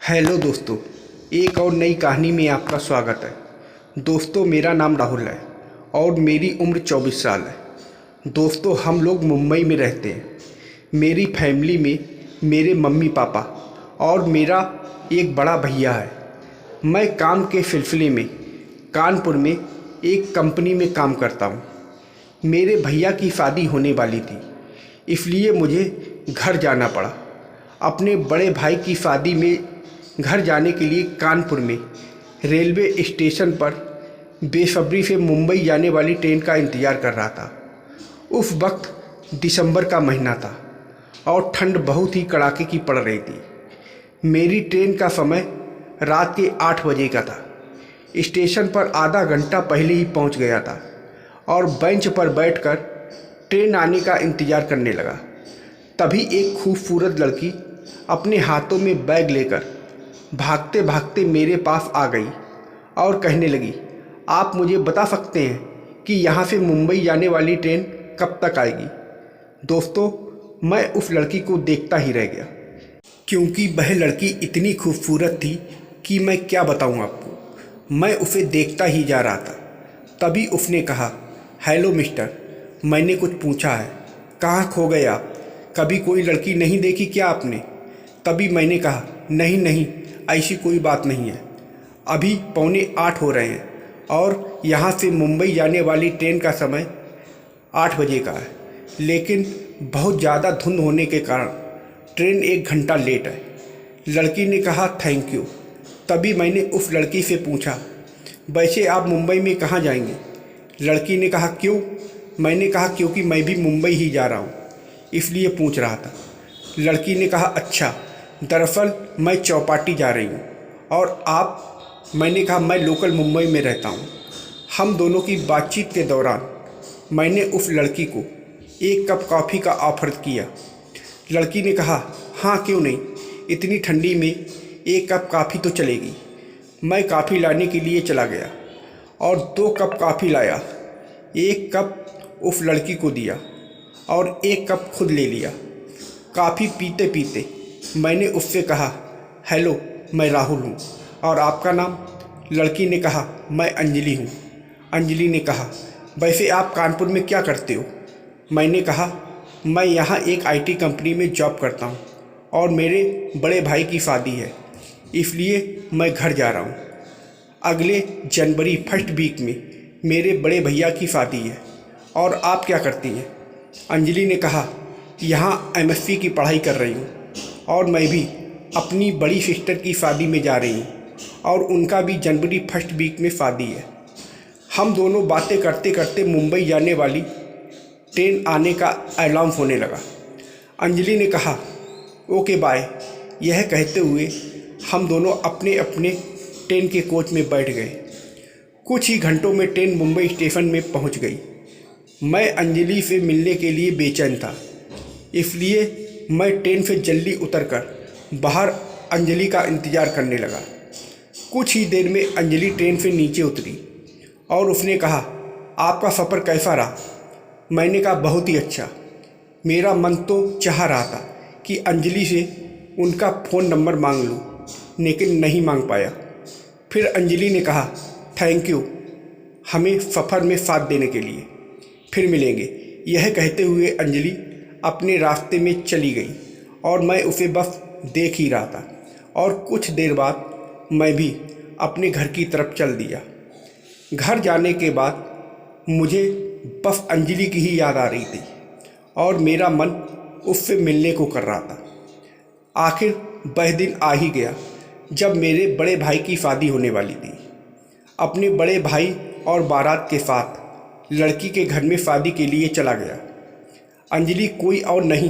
Hello दोस्तों, एक और नई कहानी में आपका स्वागत है। दोस्तों, मेरा नाम राहुल है और मेरी उम्र 24 साल है। दोस्तों, हम लोग मुंबई में रहते हैं। मेरी फैमिली में मेरे मम्मी पापा और मेरा एक बड़ा भैया है। मैं काम के सिलसिले में कानपुर में एक कंपनी में काम करता हूँ। मेरे भैया की शादी होने वाली थी, इसलिए मुझे घर जाना पड़ा। अपने बड़े भाई की शादी में घर जाने के लिए कानपुर में रेलवे स्टेशन पर बेसब्री से मुंबई जाने वाली ट्रेन का इंतज़ार कर रहा था। उस वक्त दिसंबर का महीना था और ठंड बहुत ही कड़ाके की पड़ रही थी। मेरी ट्रेन का समय रात के 8 बजे का था। स्टेशन पर आधा घंटा पहले ही पहुंच गया था और बेंच पर बैठकर ट्रेन आने का इंतज़ार करने लगा। तभी एक खूबसूरत लड़की अपने हाथों में बैग लेकर भागते भागते मेरे पास आ गई और कहने लगी, आप मुझे बता सकते हैं कि यहाँ से मुंबई जाने वाली ट्रेन कब तक आएगी? दोस्तों, मैं उस लड़की को देखता ही रह गया, क्योंकि वह लड़की इतनी खूबसूरत थी कि मैं क्या बताऊँ आपको। मैं उसे देखता ही जा रहा था। तभी उसने कहा, हेलो मिस्टर, मैंने कुछ पूछा है, कहाँ खो गए आप? कभी कोई लड़की नहीं देखी क्या आपने? तभी मैंने कहा, नहीं नहीं, ऐसी कोई बात नहीं है। अभी 7:45 हो रहे हैं और यहाँ से मुंबई जाने वाली ट्रेन का समय 8 बजे का है, लेकिन बहुत ज़्यादा धुंध होने के कारण ट्रेन 1 घंटा लेट है। लड़की ने कहा, थैंक यू। तभी मैंने उस लड़की से पूछा, वैसे आप मुंबई में कहाँ जाएंगे? लड़की ने कहा, क्यों? मैंने कहा, क्योंकि मैं भी मुंबई ही जा रहा हूँ, इसलिए पूछ रहा था। लड़की ने कहा, अच्छा, दरअसल मैं चौपाटी जा रही हूँ और आप? मैंने कहा, मैं लोकल मुंबई में रहता हूँ। हम दोनों की बातचीत के दौरान मैंने उस लड़की को 1 कप कॉफ़ी का ऑफ़र किया। लड़की ने कहा, हाँ क्यों नहीं, इतनी ठंडी में 1 कप कॉफ़ी तो चलेगी। मैं कॉफ़ी लाने के लिए चला गया और 2 कप कॉफ़ी लाया। 1 कप उस लड़की को दिया और 1 कप खुद ले लिया। कॉफ़ी पीते पीते मैंने उससे कहा, हेलो, मैं राहुल हूँ और आपका नाम? लड़की ने कहा, मैं अंजलि हूँ। अंजलि ने कहा, वैसे आप कानपुर में क्या करते हो? मैंने कहा, मैं यहाँ एक आईटी कंपनी में जॉब करता हूँ और मेरे बड़े भाई की शादी है, इसलिए मैं घर जा रहा हूँ। अगले जनवरी फर्स्ट वीक में मेरे बड़े भैया की शादी है। और आप क्या करती हैं? अंजलि ने कहा, यहाँ एमएससी की पढ़ाई कर रही हूँ और मैं भी अपनी बड़ी सिस्टर की शादी में जा रही हूँ और उनका भी जनवरी फर्स्ट वीक में शादी है। हम दोनों बातें करते करते मुंबई जाने वाली ट्रेन आने का अनाउंस होने लगा। अंजलि ने कहा, ओके बाय। यह कहते हुए हम दोनों अपने अपने ट्रेन के कोच में बैठ गए। कुछ ही घंटों में ट्रेन मुंबई स्टेशन में पहुंच गई। मैं अंजलि से मिलने के लिए बेचैन था, इसलिए मैं ट्रेन से जल्दी उतरकर बाहर अंजलि का इंतज़ार करने लगा। कुछ ही देर में अंजलि ट्रेन से नीचे उतरी और उसने कहा, आपका सफ़र कैसा रहा? मैंने कहा, बहुत ही अच्छा। मेरा मन तो चाह रहा था कि अंजलि से उनका फ़ोन नंबर मांग लूँ, लेकिन नहीं मांग पाया। फिर अंजलि ने कहा, थैंक यू हमें सफ़र में साथ देने के लिए, फिर मिलेंगे। यह कहते हुए अंजलि अपने रास्ते में चली गई और मैं उसे बस देख ही रहा था। और कुछ देर बाद मैं भी अपने घर की तरफ चल दिया। घर जाने के बाद मुझे बस अंजलि की ही याद आ रही थी और मेरा मन उससे मिलने को कर रहा था। आखिर वह दिन आ ही गया जब मेरे बड़े भाई की शादी होने वाली थी। अपने बड़े भाई और बारात के साथ लड़की के घर में शादी के लिए चला गया। अंजलि कोई और नहीं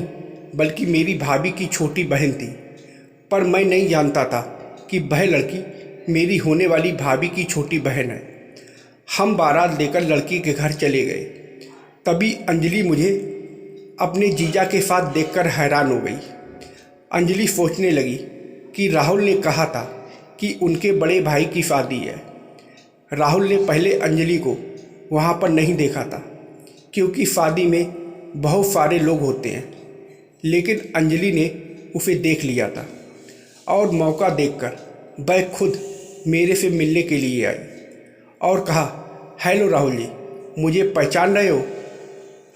बल्कि मेरी भाभी की छोटी बहन थी, पर मैं नहीं जानता था कि वह लड़की मेरी होने वाली भाभी की छोटी बहन है। हम बारात लेकर लड़की के घर चले गए। तभी अंजलि मुझे अपने जीजा के साथ देखकर हैरान हो गई। अंजलि सोचने लगी कि राहुल ने कहा था कि उनके बड़े भाई की शादी है। राहुल ने पहले अंजलि को वहाँ पर नहीं देखा था, क्योंकि शादी में बहुत सारे लोग होते हैं, लेकिन अंजलि ने उसे देख लिया था। और मौका देखकर वह खुद मेरे से मिलने के लिए आई और कहा, हेलो राहुल जी, मुझे पहचान रहे हो?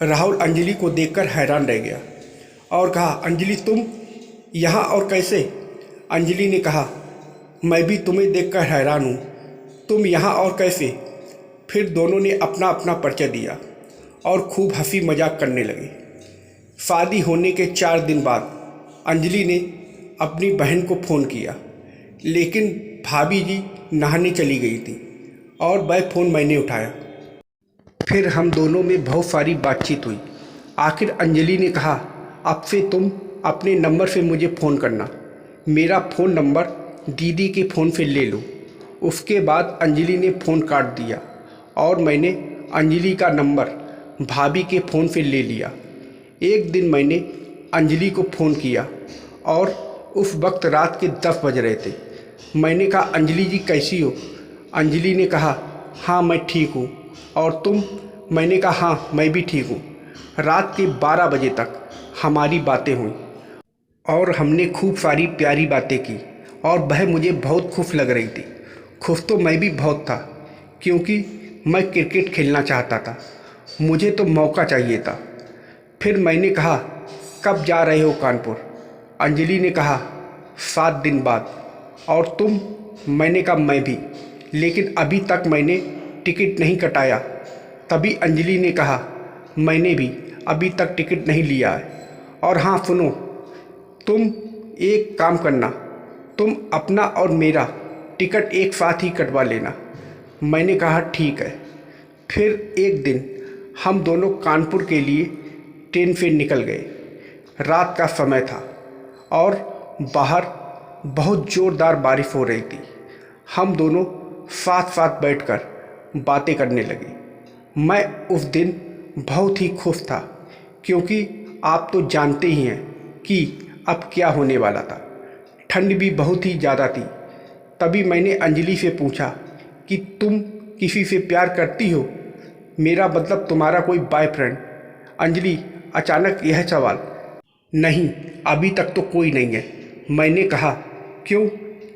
राहुल अंजलि को देखकर हैरान रह गया और कहा, अंजलि तुम यहाँ और कैसे? अंजलि ने कहा, मैं भी तुम्हें देखकर हैरान हूँ, तुम यहाँ और कैसे? फिर दोनों ने अपना अपना परिचय दिया और खूब हंसी मजाक करने लगे। शादी होने के 4 दिन बाद अंजलि ने अपनी बहन को फ़ोन किया, लेकिन भाभी जी नहाने चली गई थी और वह फ़ोन मैंने उठाया। फिर हम दोनों में बहुत सारी बातचीत हुई। आखिर अंजलि ने कहा, अब से तुम अपने नंबर से मुझे फ़ोन करना, मेरा फ़ोन नंबर दीदी के फ़ोन से ले लो। उसके बाद अंजलि ने फ़ोन काट दिया और मैंने अंजलि का नंबर भाभी के फ़ोन से ले लिया। एक दिन मैंने अंजलि को फ़ोन किया और उस वक्त रात के 10 बज रहे थे। मैंने कहा, अंजलि जी कैसी हो? अंजलि ने कहा, हाँ मैं ठीक हूँ, और तुम? मैंने कहा, हाँ मैं भी ठीक हूँ। रात के 12 बजे तक हमारी बातें हुई और हमने खूब सारी प्यारी बातें की और वह मुझे बहुत खुश लग रही थी। खुश तो मैं भी बहुत था, क्योंकि मैं क्रिकेट खेलना चाहता था, मुझे तो मौका चाहिए था। फिर मैंने कहा, कब जा रहे हो कानपुर? अंजलि ने कहा, 7 दिन बाद। और तुम? मैंने कहा, मैं भी, लेकिन अभी तक मैंने टिकट नहीं कटाया। तभी अंजलि ने कहा, मैंने भी अभी तक टिकट नहीं लिया है। और हाँ सुनो, तुम एक काम करना, तुम अपना और मेरा टिकट एक साथ ही कटवा लेना। मैंने कहा, ठीक है। फिर एक दिन हम दोनों कानपुर के लिए ट्रेन से निकल गए। रात का समय था और बाहर बहुत ज़ोरदार बारिश हो रही थी। हम दोनों साथ साथ बैठकर बातें करने लगे। मैं उस दिन बहुत ही खुश था, क्योंकि आप तो जानते ही हैं कि अब क्या होने वाला था। ठंड भी बहुत ही ज़्यादा थी। तभी मैंने अंजलि से पूछा कि तुम किसी से प्यार करती हो? मेरा मतलब तुम्हारा कोई बॉयफ्रेंड। अंजलि, अचानक यह सवाल। नहीं, अभी तक तो कोई नहीं है। मैंने कहा, क्यों,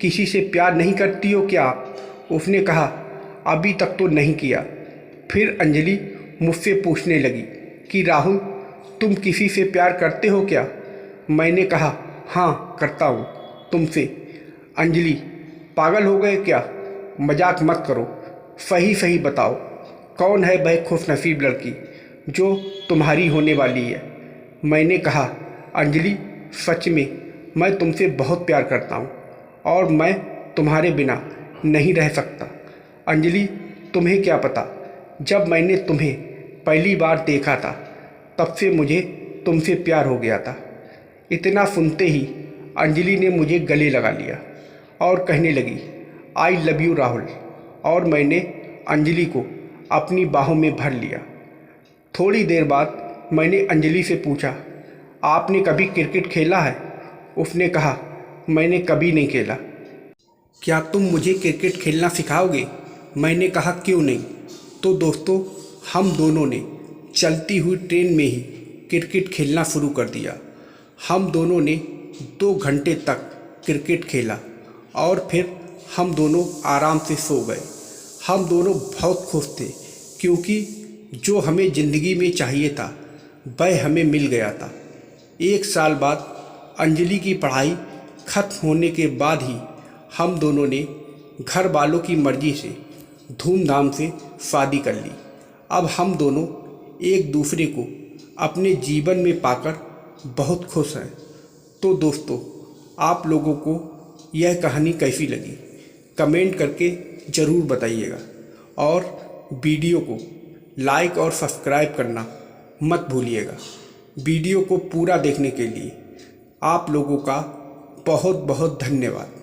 किसी से प्यार नहीं करती हो क्या आप? उसने कहा, अभी तक तो नहीं किया। फिर अंजलि मुझसे पूछने लगी कि राहुल, तुम किसी से प्यार करते हो क्या? मैंने कहा, हाँ करता हूँ, तुमसे। अंजलि, पागल हो गए क्या? मजाक मत करो, सही सही बताओ, कौन है वह खुशनसीब लड़की जो तुम्हारी होने वाली है? मैंने कहा, अंजलि सच में मैं तुमसे बहुत प्यार करता हूँ और मैं तुम्हारे बिना नहीं रह सकता। अंजलि, तुम्हें क्या पता, जब मैंने तुम्हें पहली बार देखा था तब से मुझे तुमसे प्यार हो गया था। इतना सुनते ही अंजलि ने मुझे गले लगा लिया और कहने लगी, आई लव यू राहुल। और मैंने अंजलि को अपनी बाहों में भर लिया। थोड़ी देर बाद मैंने अंजलि से पूछा, आपने कभी क्रिकेट खेला है? उसने कहा, मैंने कभी नहीं खेला। क्या तुम मुझे क्रिकेट खेलना सिखाओगे? मैंने कहा, क्यों नहीं। तो दोस्तों, हम दोनों ने चलती हुई ट्रेन में ही क्रिकेट खेलना शुरू कर दिया। हम दोनों ने 2 घंटे तक क्रिकेट खेला और फिर हम दोनों आराम से सो गए। हम दोनों बहुत खुश थे, क्योंकि जो हमें ज़िंदगी में चाहिए था वह हमें मिल गया था। 1 साल बाद अंजलि की पढ़ाई खत्म होने के बाद ही हम दोनों ने घर वालों की मर्ज़ी से धूमधाम से शादी कर ली। अब हम दोनों एक दूसरे को अपने जीवन में पाकर बहुत खुश हैं। तो दोस्तों, आप लोगों को यह कहानी कैसी लगी कमेंट करके ज़रूर बताइएगा, और वीडियो को लाइक और सब्सक्राइब करना मत भूलिएगा। वीडियो को पूरा देखने के लिए आप लोगों का बहुत बहुत धन्यवाद।